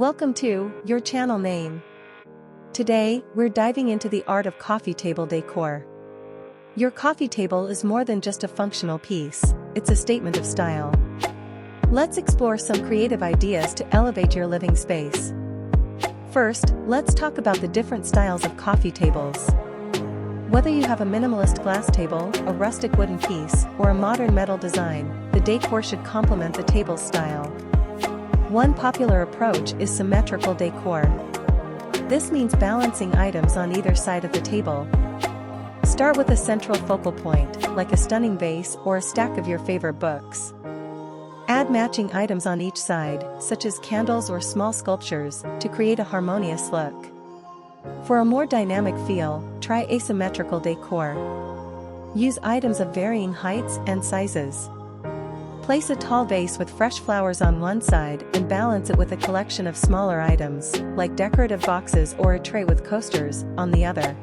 Welcome to your channel name. Today, we're diving into the art of coffee table decor. Your coffee table is more than just a functional piece, it's a statement of style. Let's explore some creative ideas to elevate your living space. First, let's talk about the different styles of coffee tables. Whether you have a minimalist glass table, a rustic wooden piece, or a modern metal design, the decor should complement the table's style. One popular approach is symmetrical decor. This means balancing items on either side of the table. Start with a central focal point, like a stunning vase or a stack of your favorite books. Add matching items on each side, such as candles or small sculptures, to create a harmonious look. For a more dynamic feel, try asymmetrical decor. Use items of varying heights and sizes. Place a tall vase with fresh flowers on one side and balance it with a collection of smaller items, like decorative boxes or a tray with coasters, on the other.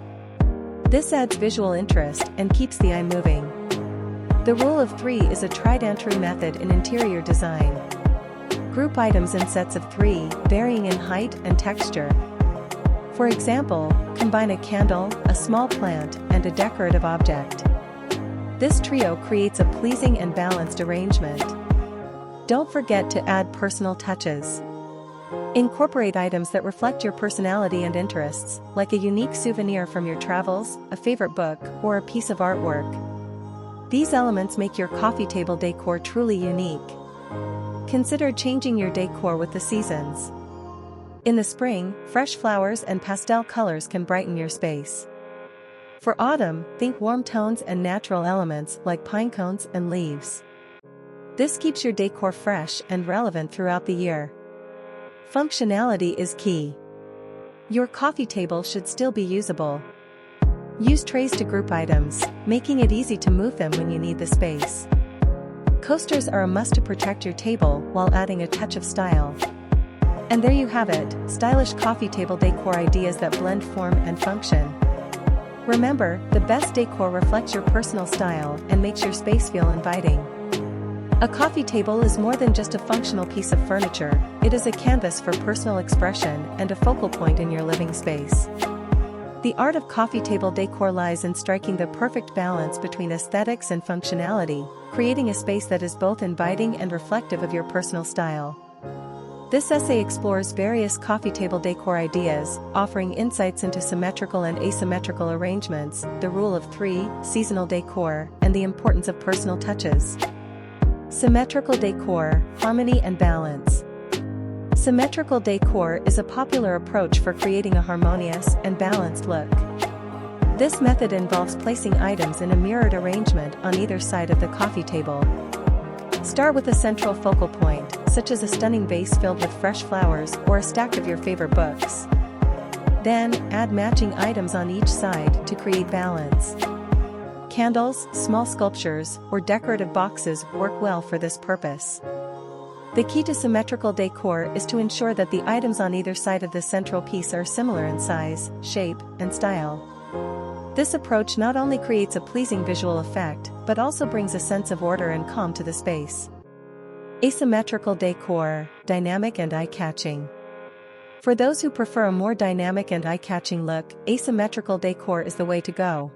This adds visual interest and keeps the eye moving. The rule of 3 is a tried-and-true method in interior design. Group items in sets of 3, varying in height and texture. For example, combine a candle, a small plant, and a decorative object. This trio creates a pleasing and balanced arrangement. Don't forget to add personal touches. Incorporate items that reflect your personality and interests, like a unique souvenir from your travels, a favorite book, or a piece of artwork. These elements make your coffee table decor truly unique. Consider changing your decor with the seasons. In the spring, fresh flowers and pastel colors can brighten your space. For autumn, think warm tones and natural elements like pine cones and leaves. This keeps your decor fresh and relevant throughout the year. Functionality is key. Your coffee table should still be usable. Use trays to group items, making it easy to move them when you need the space. Coasters are a must to protect your table while adding a touch of style. And there you have it, stylish coffee table decor ideas that blend form and function. Remember, the best decor reflects your personal style and makes your space feel inviting. A coffee table is more than just a functional piece of furniture, it is a canvas for personal expression and a focal point in your living space. The art of coffee table decor lies in striking the perfect balance between aesthetics and functionality, creating a space that is both inviting and reflective of your personal style. This essay explores various coffee table decor ideas, offering insights into symmetrical and asymmetrical arrangements, the rule of 3, seasonal decor, and the importance of personal touches. Symmetrical decor, harmony and balance. Symmetrical decor is a popular approach for creating a harmonious and balanced look. This method involves placing items in a mirrored arrangement on either side of the coffee table. Start with a central focal point, such as a stunning vase filled with fresh flowers or a stack of your favorite books. Then, add matching items on each side to create balance. Candles, small sculptures, or decorative boxes work well for this purpose. The key to symmetrical decor is to ensure that the items on either side of the central piece are similar in size, shape, and style. This approach not only creates a pleasing visual effect, but also brings a sense of order and calm to the space. Asymmetrical decor, dynamic and eye-catching. For those who prefer a more dynamic and eye-catching look, asymmetrical decor is the way to go.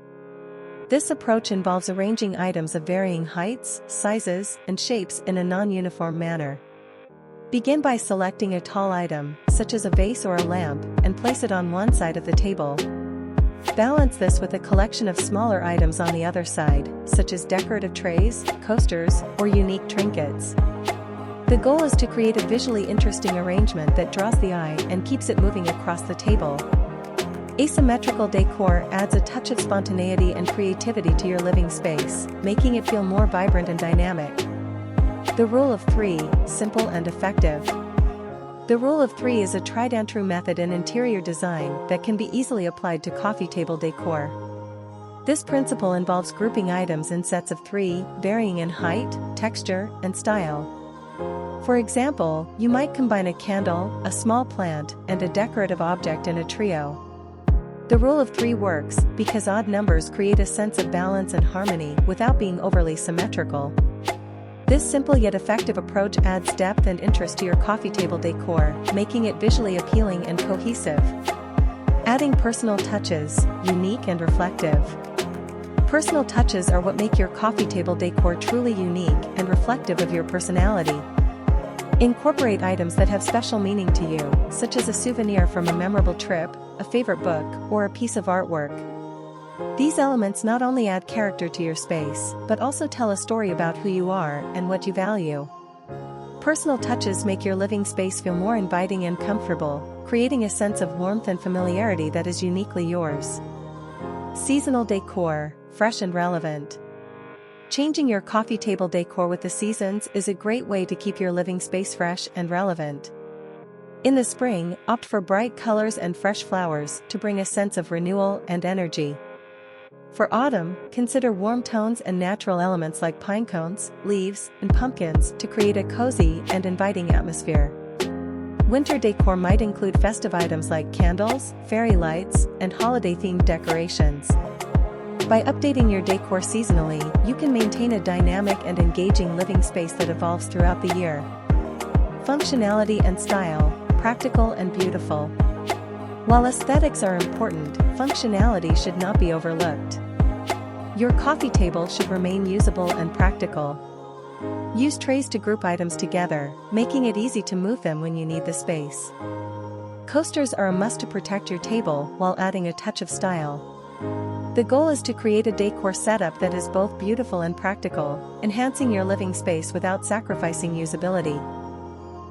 This approach involves arranging items of varying heights, sizes, and shapes in a non-uniform manner. Begin by selecting a tall item, such as a vase or a lamp, and place it on one side of the table. Balance this with a collection of smaller items on the other side, such as decorative trays, coasters, or unique trinkets. The goal is to create a visually interesting arrangement that draws the eye and keeps it moving across the table. Asymmetrical decor adds a touch of spontaneity and creativity to your living space, making it feel more vibrant and dynamic. The rule of 3, simple and effective. The rule of 3 is a tried-and-true method in interior design that can be easily applied to coffee table decor. This principle involves grouping items in sets of 3, varying in height, texture, and style. For example, you might combine a candle, a small plant, and a decorative object in a trio. The rule of 3 works because odd numbers create a sense of balance and harmony without being overly symmetrical. This simple yet effective approach adds depth and interest to your coffee table decor, making it visually appealing and cohesive. Adding personal touches, unique and reflective. Personal touches are what make your coffee table decor truly unique and reflective of your personality. Incorporate items that have special meaning to you, such as a souvenir from a memorable trip, a favorite book, or a piece of artwork. These elements not only add character to your space, but also tell a story about who you are and what you value. Personal touches make your living space feel more inviting and comfortable, creating a sense of warmth and familiarity that is uniquely yours. Seasonal decor, fresh and relevant. Changing your coffee table decor with the seasons is a great way to keep your living space fresh and relevant. In the spring, opt for bright colors and fresh flowers to bring a sense of renewal and energy. For autumn, consider warm tones and natural elements like pine cones, leaves, and pumpkins to create a cozy and inviting atmosphere. Winter decor might include festive items like candles, fairy lights, and holiday-themed decorations. By updating your decor seasonally, you can maintain a dynamic and engaging living space that evolves throughout the year. Functionality and style, practical and beautiful. While aesthetics are important, functionality should not be overlooked. Your coffee table should remain usable and practical. Use trays to group items together, making it easy to move them when you need the space. Coasters are a must to protect your table while adding a touch of style. The goal is to create a decor setup that is both beautiful and practical, enhancing your living space without sacrificing usability.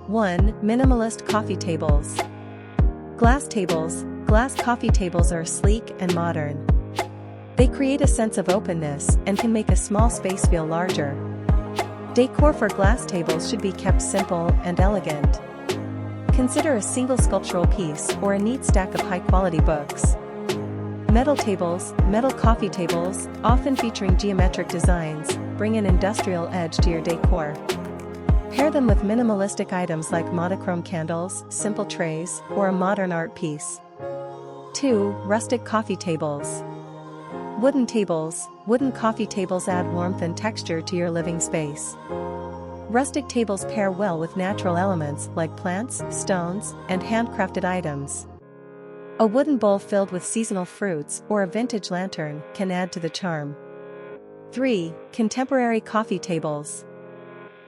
1. Minimalist coffee tables. Glass tables. Glass coffee tables are sleek and modern. They create a sense of openness and can make a small space feel larger. Decor for glass tables should be kept simple and elegant. Consider a single sculptural piece or a neat stack of high-quality books. Metal tables. Metal coffee tables, often featuring geometric designs, bring an industrial edge to your decor. Pair them with minimalistic items like monochrome candles, simple trays, or a modern art piece. 2. Rustic coffee tables. Wooden tables. Wooden coffee tables add warmth and texture to your living space. Rustic tables pair well with natural elements like plants, stones, and handcrafted items. A wooden bowl filled with seasonal fruits or a vintage lantern can add to the charm. 3. Contemporary coffee tables.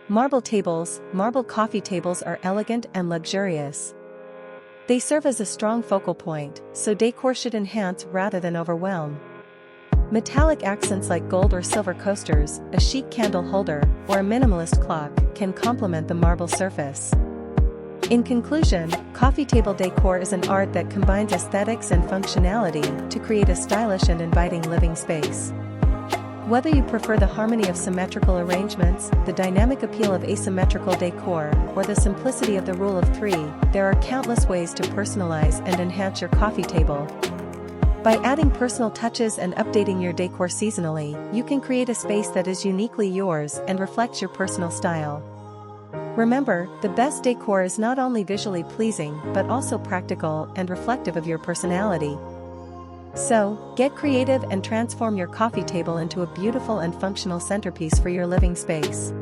Marble tables. Marble coffee tables are elegant and luxurious. They serve as a strong focal point, so decor should enhance rather than overwhelm. Metallic accents like gold or silver coasters, a chic candle holder, or a minimalist clock can complement the marble surface. In conclusion, coffee table decor is an art that combines aesthetics and functionality to create a stylish and inviting living space. Whether you prefer the harmony of symmetrical arrangements, the dynamic appeal of asymmetrical decor, or the simplicity of the rule of three, there are countless ways to personalize and enhance your coffee table. By adding personal touches and updating your decor seasonally, you can create a space that is uniquely yours and reflects your personal style. Remember, the best decor is not only visually pleasing but also practical and reflective of your personality. So, get creative and transform your coffee table into a beautiful and functional centerpiece for your living space.